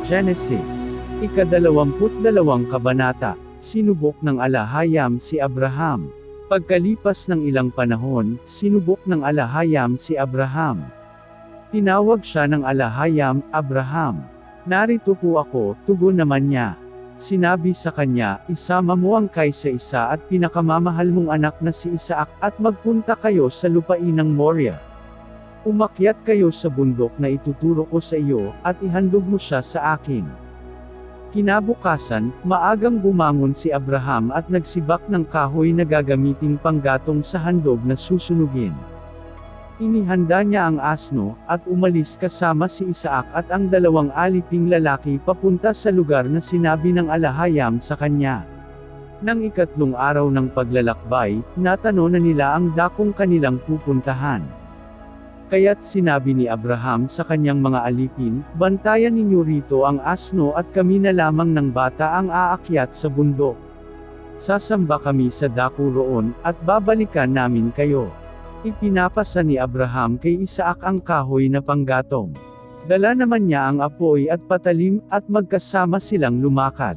Genesis, ika-22 kabanata, sinubok ng alahayam si Abraham. Pagkalipas ng ilang panahon, sinubok ng alahayam si Abraham. Tinawag siya ng alahayam, Abraham. Narito po ako, tugon naman niya. Sinabi sa kanya, isama mo ang kaysa-isa at pinakamamahal mong anak na si Isaac, at magpunta kayo sa lupain ng Moriah. Umakyat kayo sa bundok na ituturo ko sa iyo, at ihandog mo siya sa akin. Kinabukasan, maagang bumangon si Abraham at nagsibak ng kahoy na gagamiting panggatong sa handog na susunugin. Inihanda niya ang asno, at umalis kasama si Isaac at ang dalawang aliping lalaki papunta sa lugar na sinabi ng alahayam sa kanya. Nang ikatlong araw ng paglalakbay, natano na nila ang dakong kanilang pupuntahan. Kaya't sinabi ni Abraham sa kanyang mga alipin, bantayan ninyo rito ang asno at kami na lamang ng bata ang aakyat sa bundok. Sasamba kami sa dako roon, at babalikan namin kayo. Ipinapasa ni Abraham kay Isaac ang kahoy na panggatong. Dala naman niya ang apoy at patalim, at magkasama silang lumakad.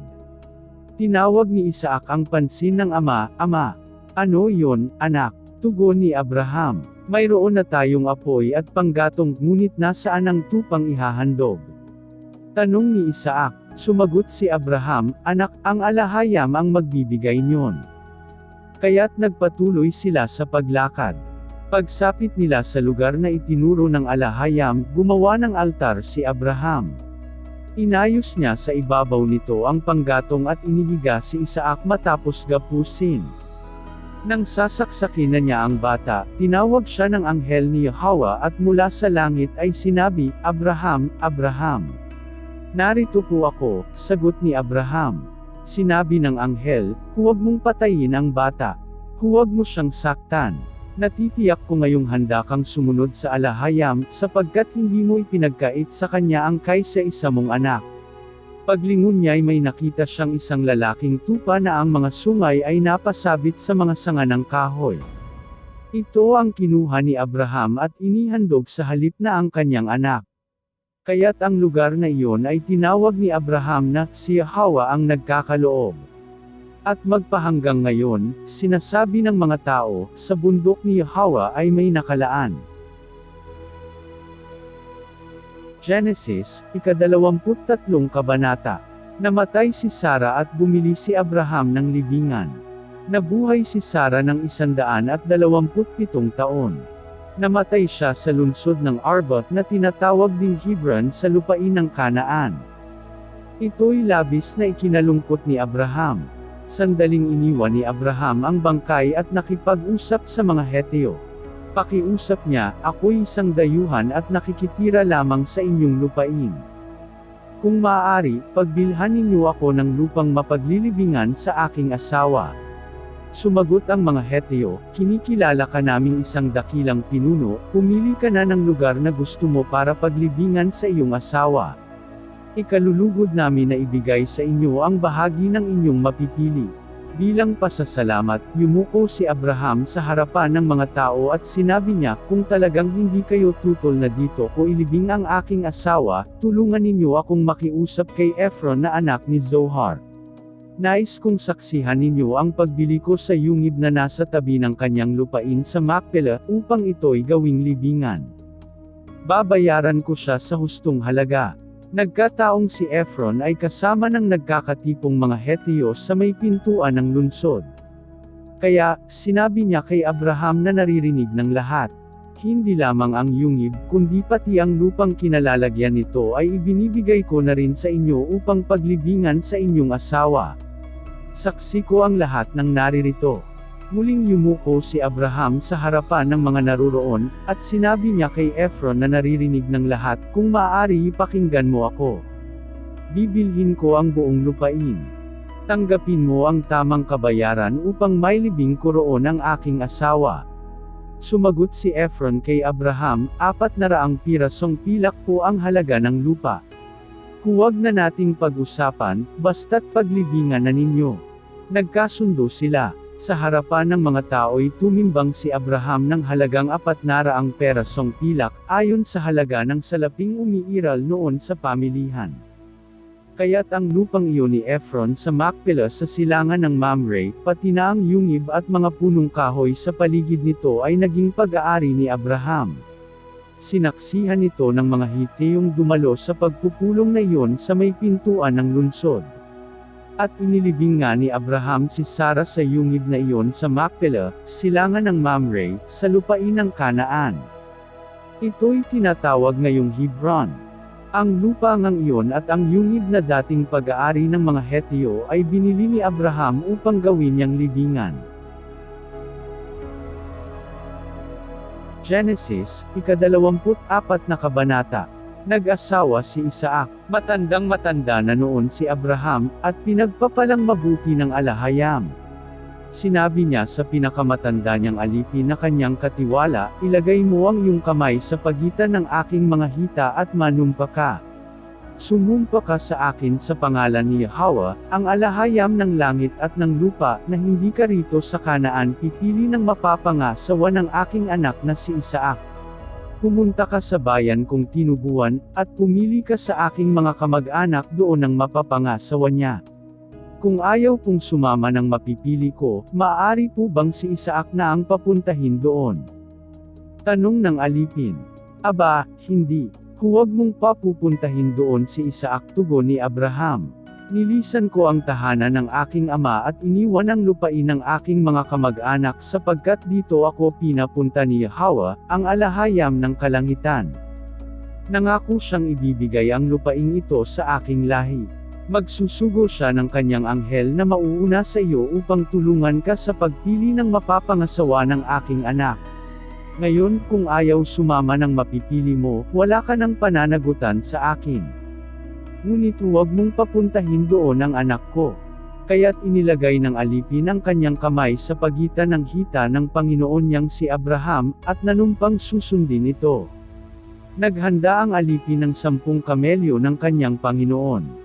Tinawag ni Isaac ang pansin ng ama, Ama, ano yon, anak? Tugon ni Abraham, mayroon na tayong apoy at panggatong, ngunit nasaan ang tupang ihahandog? Tanong ni Isaac. Sumagot si Abraham, anak, ang alahayam ang magbibigay niyon. Kaya't nagpatuloy sila sa paglakad. Pagsapit nila sa lugar na itinuro ng alahayam, gumawa ng altar si Abraham. Inayos niya sa ibabaw nito ang panggatong at inihiga si Isaac matapos gapusin. Nang sasaksakin na niya ang bata, tinawag siya ng anghel ni Yahweh at mula sa langit ay sinabi, Abraham, Abraham. Narito po ako, sagot ni Abraham. Sinabi ng anghel, huwag mong patayin ang bata. Huwag mo siyang saktan. Natitiyak ko ngayong handa kang sumunod sa alahayam, sapagkat hindi mo ipinagkait sa kanya ang kaysa-isa mong anak. Paglingon niya ay may nakita siyang isang lalaking tupa na ang mga sungay ay napasabit sa mga sanga ng kahoy. Ito ang kinuha ni Abraham at inihandog sa halip na ang kanyang anak. Kaya't ang lugar na iyon ay tinawag ni Abraham na, si Yahweh ang nagkakaloob. At magpahanggang ngayon, sinasabi ng mga tao, sa bundok ni Yahweh ay may nakalaan. Genesis, ika-23 kabanata. Namatay si Sarah at bumili si Abraham ng libingan. Nabuhay si Sarah ng 127 taon. Namatay siya sa lungsod ng Arba na tinatawag ding Hebron sa lupain ng Kanaan. Ito'y labis na ikinalungkot ni Abraham. Sandaling iniwan ni Abraham ang bangkay at nakipag-usap sa mga Heteo. Pakiusap niya, ako'y isang dayuhan at nakikitira lamang sa inyong lupain. Kung maaari, pagbilhan ninyo ako ng lupang mapaglilibingan sa aking asawa. Sumagot ang mga Heteo, kinikilala ka naming isang dakilang pinuno, pumili ka na ng lugar na gusto mo para paglibingan sa iyong asawa. Ikalulugod namin na ibigay sa inyo ang bahagi ng inyong mapipili. Bilang pasasalamat, yumuko si Abraham sa harapan ng mga tao at sinabi niya, kung talagang hindi kayo tutol na dito ko ilibing ang aking asawa, tulungan ninyo akong makiusap kay Ephron na anak ni Zohar. Nais kong saksihan ninyo ang pagbili ko sa yungib na nasa tabi ng kanyang lupain sa Makpela, upang ito'y gawing libingan. Babayaran ko siya sa hustong halaga. Nagkataong si Ephron ay kasama ng nagkakatipong mga Heteo sa may pintuan ng lungsod. Kaya, sinabi niya kay Abraham na naririnig ng lahat. Hindi lamang ang yungib, kundi pati ang lupang kinalalagyan nito ay ibinibigay ko na rin sa inyo upang paglibingan sa inyong asawa. Saksi ko ang lahat ng naririto. Muling yumuko si Abraham sa harapan ng mga naruroon, at sinabi niya kay Ephron na naririnig ng lahat, kung maaari ipakinggan mo ako. Bibilhin ko ang buong lupain. Tanggapin mo ang tamang kabayaran upang mailibing ko roon ang aking asawa. Sumagot si Ephron kay Abraham, 400 pirasong pilak po ang halaga ng lupa. Huwag na nating pag-usapan, basta't paglibingan na ninyo. Nagkasundo sila. Sa harapan ng mga tao'y tumimbang si Abraham ng halagang 400 perasong pilak, ayon sa halaga ng salaping umiiral noon sa pamilihan. Kaya't ang lupang iyon ni Ephron sa Macpelah sa silangan ng Mamre, pati na ang yungib at mga punong kahoy sa paligid nito ay naging pag-aari ni Abraham. Sinaksihan nito ng mga Hiteyong dumalo sa pagpupulong na iyon sa may pintuan ng lungsod. At inilibing nga ni Abraham si Sarah sa yungib na iyon sa Macpelah, silangan ng Mamre, sa lupain ng Kanaan. Ito'y tinatawag ngayong Hebron. Ang lupa ngang iyon at ang yungib na dating pag-aari ng mga Heteo ay binili ni Abraham upang gawin niyang libingan. Genesis, ika-24 na kabanata. Nag-asawa si Isaac. Matandang-matanda na noon si Abraham, at pinagpapalang mabuti ng alahayam. Sinabi niya sa pinakamatanda niyang alipin na kanyang katiwala, ilagay mo ang iyong kamay sa pagitan ng aking mga hita at manumpa ka. Sumumpa ka sa akin sa pangalan ni Yahweh, ang alahayam ng langit at ng lupa, na hindi ka rito sa Kanaan pipili ng mapapangasawa ng aking anak na si Isaac. Pumunta ka sa bayan kong tinubuan, at pumili ka sa aking mga kamag-anak doon ng mapapangasawa niya. Kung ayaw pong sumama ng mapipili ko, maaari po bang si Isaac na ang papuntahin doon? Tanong ng alipin. Aba, hindi. Huwag mong papupuntahin doon si Isaac, tugon ni Abraham. Nilisan ko ang tahanan ng aking ama at iniwan ang lupain ng aking mga kamag-anak sapagkat dito ako pinapunta ni Yahweh, ang alahayam ng kalangitan. Nangako siyang ibibigay ang lupaing ito sa aking lahi. Magsusugo siya ng kanyang anghel na mauuna sa iyo upang tulungan ka sa pagpili ng mapapangasawa ng aking anak. Ngayon, kung ayaw sumama ng mapipili mo, wala ka ng pananagutan sa akin. Ngunit huwag mong papuntahin doon ang anak ko. Kaya't inilagay ng alipin ang kanyang kamay sa pagitan ng hita ng Panginoon niyang si Abraham, at nanumpang susundin ito. Naghanda ang alipin ng 10 kamelyo ng kanyang Panginoon.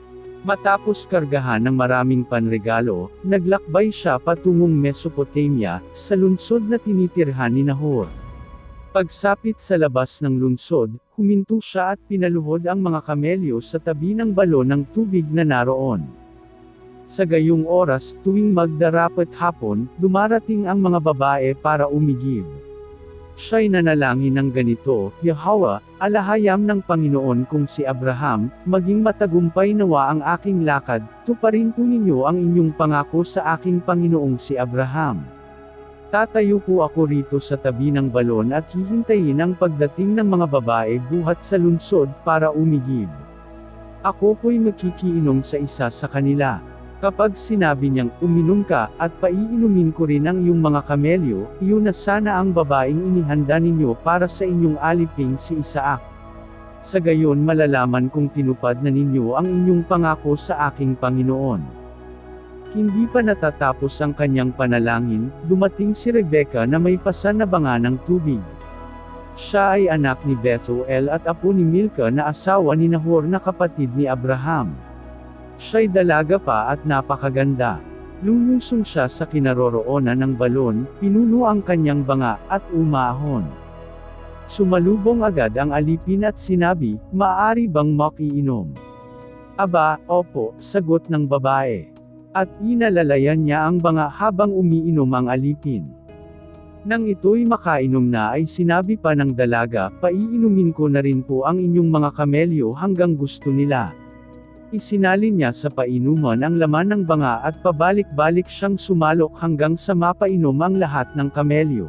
Matapos kargahan ng maraming panregalo, naglakbay siya patungong Mesopotamia, sa lungsod na tinitirhan ni Nahor. Pagsapit sa labas ng lungsod, huminto siya at pinaluhod ang mga kamelyo sa tabi ng balon ng tubig na naroon. Sa gayong oras tuwing magdarapat hapon, dumarating ang mga babae para umigib. Siya'y nanalangin ng ganito, Yahweh, alahayam ng Panginoon kong si Abraham, maging matagumpay nawa ang aking lakad, tuparin po ninyo ang inyong pangako sa aking Panginoong si Abraham. Tatayo po ako rito sa tabi ng balon at hihintayin ang pagdating ng mga babae buhat sa lungsod para umigib. Ako po'y makikiinom sa isa sa kanila. Kapag sinabi niyang, uminom ka, at paiinumin ko rin ang iyong mga kamelyo, iyon na sana ang babaeng inihanda ninyo para sa inyong aliping si Isaac. Sa gayon malalaman kung tinupad na ninyo ang inyong pangako sa aking Panginoon. Hindi pa natatapos ang kanyang panalangin, dumating si Rebecca na may pasanabanga ng tubig. Siya ay anak ni Bethuel at apo ni Milka na asawa ni Nahor na kapatid ni Abraham. Siya'y dalaga pa at napakaganda. Lumusong siya sa kinaroroonan ng balon, pinuno ang kanyang banga, at umahon. Sumalubong agad ang alipin at sinabi, maaari bang makiinom? Aba, opo, sagot ng babae. At inalalayan niya ang banga habang umiinom ang alipin. Nang ito'y makainom na ay sinabi pa ng dalaga, paiinumin ko na rin po ang inyong mga kamelyo hanggang gusto nila. Isinalin niya sa painuman ang laman ng banga at pabalik-balik siyang sumalok hanggang sa mapainom ang lahat ng kamelyo.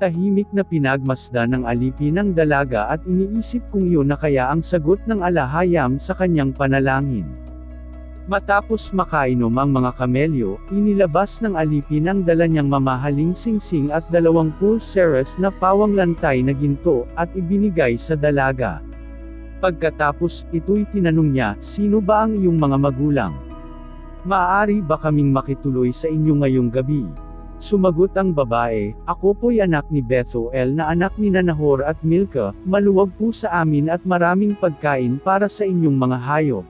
Tahimik na pinagmasdan ng alipin ang dalaga at iniisip kung iyon na kaya ang sagot ng alahayam sa kanyang panalangin. Matapos makainom ang mga kamelyo, inilabas ng alipin ang dala niyang mamahaling singsing at 20 pulseras na pawang lantay na ginto, at ibinigay sa dalaga. Pagkatapos, ito'y tinanong niya, sino ba ang iyong mga magulang? Maaari ba kaming makituloy sa inyo ngayong gabi? Sumagot ang babae, ako po'y anak ni Bethuel na anak ni Nahor at Milka, maluwag po sa amin at maraming pagkain para sa inyong mga hayop.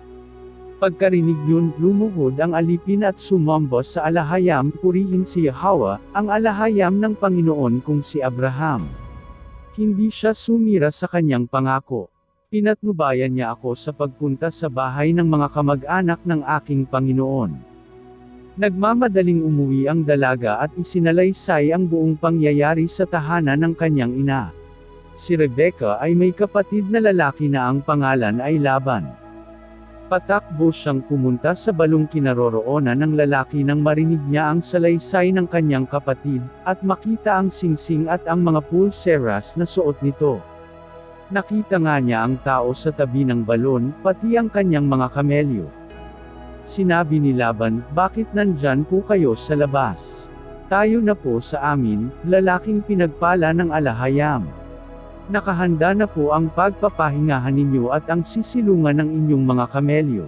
Pagkarinig niyon, lumuhod ang alipin at sumamba sa alahayam, purihin si Yahweh, ang alahayam ng Panginoon kung si Abraham. Hindi siya sumira sa kanyang pangako. Pinatnubayan niya ako sa pagpunta sa bahay ng mga kamag-anak ng aking Panginoon. Nagmamadaling umuwi ang dalaga at isinalaysay ang buong pangyayari sa tahanan ng kanyang ina. Si Rebecca ay may kapatid na lalaki na ang pangalan ay Laban. Patakbo siyang pumunta sa balong kinaroroonan ng lalaki nang marinig niya ang salaysay ng kanyang kapatid, at makita ang singsing at ang mga pulseras na suot nito. Nakita nga niya ang tao sa tabi ng balon, pati ang kanyang mga kamelyo. Sinabi ni Laban, "Bakit nandyan po kayo sa labas? Tayo na po sa amin, lalaking pinagpala ng alahayam. Nakahanda na po ang pagpapahingahan ninyo at ang sisilungan ng inyong mga kamelyo."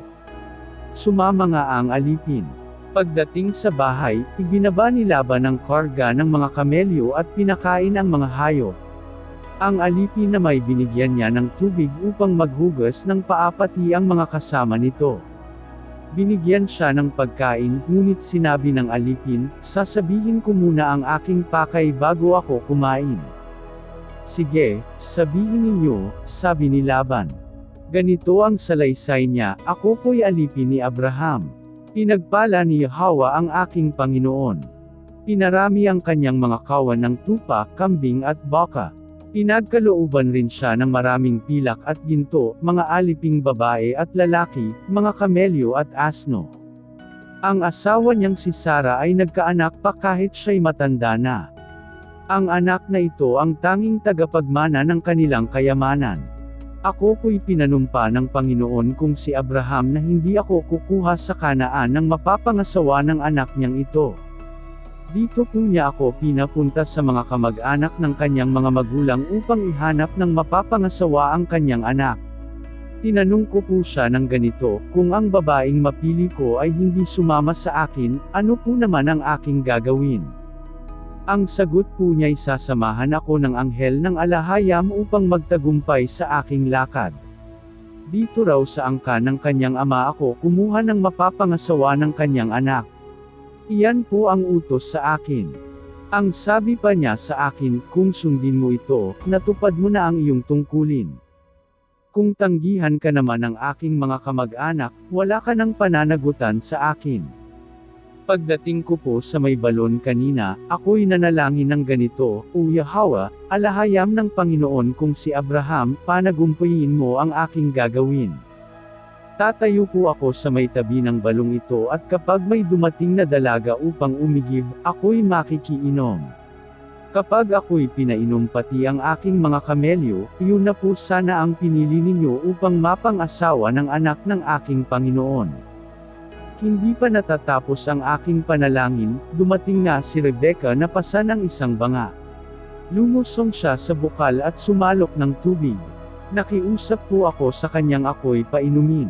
Sumama nga ang alipin. Pagdating sa bahay, ibinaba ni Laban ang karga ng mga kamelyo at pinakain ang mga hayop. Ang alipin na may binigyan niya ng tubig upang maghugas ng paa pati ang mga kasama nito. Binigyan siya ng pagkain, ngunit sinabi ng alipin, "Sasabihin ko muna ang aking pakay bago ako kumain." "Sige, sabihin ninyo," sabi ni Laban. Ganito ang salaysay niya, "Ako po'y alipin ni Abraham. Pinagpala ni Yahweh ang aking Panginoon. Pinarami ang kanyang mga kawan ng tupa, kambing at baka. Pinagkalooban rin siya ng maraming pilak at ginto, mga aliping babae at lalaki, mga kamelyo at asno. Ang asawa niyang si Sarah ay nagkaanak pa kahit siya'y matanda na. Ang anak na ito ang tanging tagapagmana ng kanilang kayamanan. Ako po'y pinanumpa ng Panginoon kung si Abraham na hindi ako kukuha sa Kanaan ng mapapangasawa ng anak niyang ito. Dito po niya ako pinapunta sa mga kamag-anak ng kanyang mga magulang upang ihanap ng mapapangasawa ang kanyang anak. Tinanong ko po siya ng ganito, kung ang babaeng mapili ko ay hindi sumama sa akin, ano po naman ang aking gagawin? Ang sagot po niya'y sasamahan ako ng anghel ng alahayam upang magtagumpay sa aking lakad. Dito raw sa angkan ng kanyang ama ako kumuha ng mapapangasawa ng kanyang anak. Iyan po ang utos sa akin. Ang sabi pa niya sa akin, kung sundin mo ito, natupad mo na ang iyong tungkulin. Kung tanggihan ka naman ng aking mga kamag-anak, wala ka ng pananagutan sa akin. Pagdating ko po sa may balon kanina, ako'y nanalangin ng ganito, "O Yahweh, alahayam ng Panginoon kung si Abraham, panagumpuyin mo ang aking gagawin. Tatayo po ako sa may tabi ng balong ito at kapag may dumating na dalaga upang umigib, ako'y makikiinom. Kapag ako'y pinainom pati ang aking mga kamelyo, iyon na po sana ang pinili ninyo upang mapang-asawa ng anak ng aking Panginoon." Hindi pa natatapos ang aking panalangin, dumating nga si Rebecca na pasan ng isang banga. Lumusong siya sa bukal at sumalok ng tubig. Nakiusap po ako sa kanyang ako'y painumin.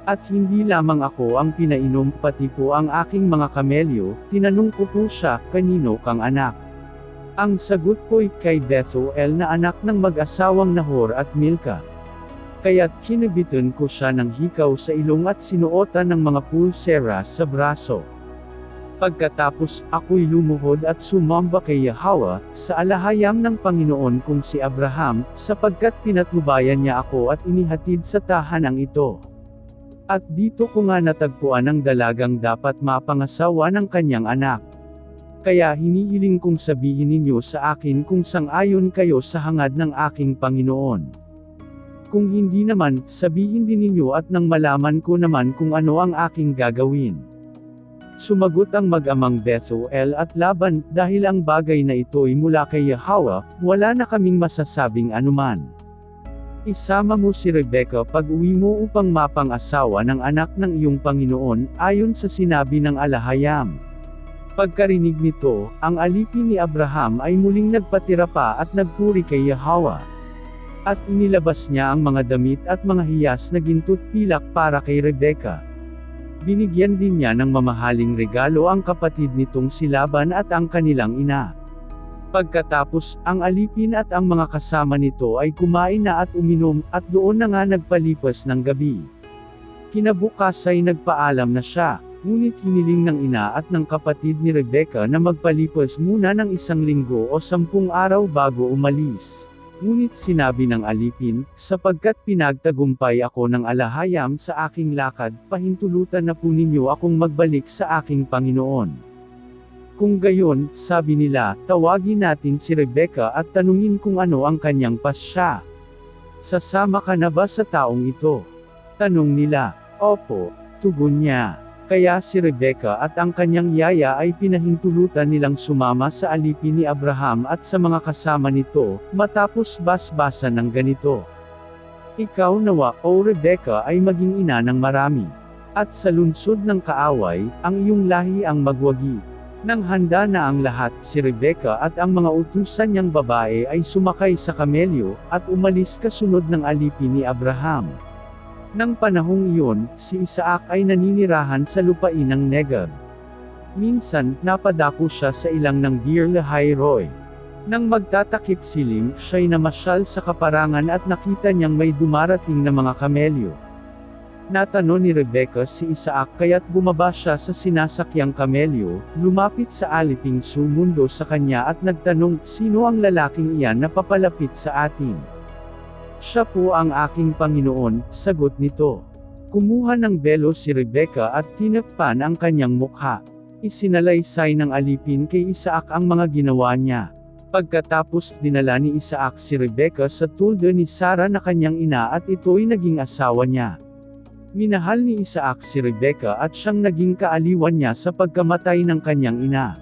At hindi lamang ako ang pinainom, pati po ang aking mga kamelyo. Tinanong ko po siya, "Kanino kang anak?" Ang sagot po'y kay Bethuel na anak ng mag-asawang Nahor at Milka. Kaya't kinabitan ko siya ng hikaw sa ilong at sinuotan ng mga pulseras sa braso. Pagkatapos, ako'y lumuhod at sumamba kay Yahweh, sa alahayam ng Panginoon kung si Abraham, sapagkat pinatnubayan niya ako at inihatid sa tahanang ito. At dito ko nga natagpuan ang dalagang dapat mapangasawa ng kanyang anak. Kaya hinihiling kong sabihin ninyo sa akin kung sang-ayon kayo sa hangad ng aking Panginoon. Kung hindi naman, sabihin din ninyo at nang malaman ko naman kung ano ang aking gagawin. Sumagot ang mag-amang Bethuel at Laban, "Dahil ang bagay na ito'y mula kay Yahweh, wala na kaming masasabing anuman. Isama mo si Rebecca pag-uwi mo upang mapang-asawa ng anak ng iyong Panginoon, ayon sa sinabi ng alahayam." Pagkarinig nito, ang alipin ni Abraham ay muling nagpatira pa at nagpuri kay Yahweh. At inilabas niya ang mga damit at mga hiyas na ginto't pilak para kay Rebecca. Binigyan din niya ng mamahaling regalo ang kapatid nitong si Laban at ang kanilang ina. Pagkatapos, ang alipin at ang mga kasama nito ay kumain na at uminom, at doon na nga nagpalipas ng gabi. Kinabukas ay nagpaalam na siya, ngunit hiniling ng ina at ng kapatid ni Rebecca na magpalipas muna ng 1 linggo o 10 araw bago umalis. Ngunit sinabi ng alipin, sapagkat pinagtagumpay ako ng alahayam sa aking lakad, pahintulutan na po ninyo akong magbalik sa aking Panginoon. Kung gayon, sabi nila, tawagin natin si Rebecca at tanungin kung ano ang kanyang pasya. Sasama ka na ba sa taong ito? Tanong nila. Opo, tugon niya. Kaya si Rebecca at ang kanyang yaya ay pinahintulutan nilang sumama sa alipin ni Abraham at sa mga kasama nito, matapos basbasan ng ganito. Ikaw nawa, O Rebecca, ay maging ina ng marami. At sa lungsod ng kaaway, ang iyong lahi ang magwagi. Nang handa na ang lahat, si Rebecca at ang mga utusan niyang babae ay sumakay sa kamelyo, at umalis kasunod ng alipin ni Abraham. Nang panahong iyon, si Isaac ay naninirahan sa lupain ng Negeb. Minsan, napadako siya sa ilang ng Bir Lahai-Roi. Nang magtatakip silim, siya'y namasyal sa kaparangan at nakita niyang may dumarating na mga kamelyo. Natanong ni Rebecca si Isaac kaya't bumaba siya sa sinasakyang kamelyo, lumapit sa aliping sumundo sa kanya at nagtanong, sino ang lalaking iyan na papalapit sa atin? Siya po ang aking Panginoon, sagot nito. Kumuha ng belo si Rebecca at tinakpan ang kanyang mukha. Isinalaysay ng alipin kay Isaac ang mga ginawa niya. Pagkatapos dinala ni Isaac si Rebecca sa tuldo ni Sarah na kanyang ina at ito'y naging asawa niya. Minahal ni Isaac si Rebecca at siyang naging kaaliwan niya sa pagkamatay ng kanyang ina.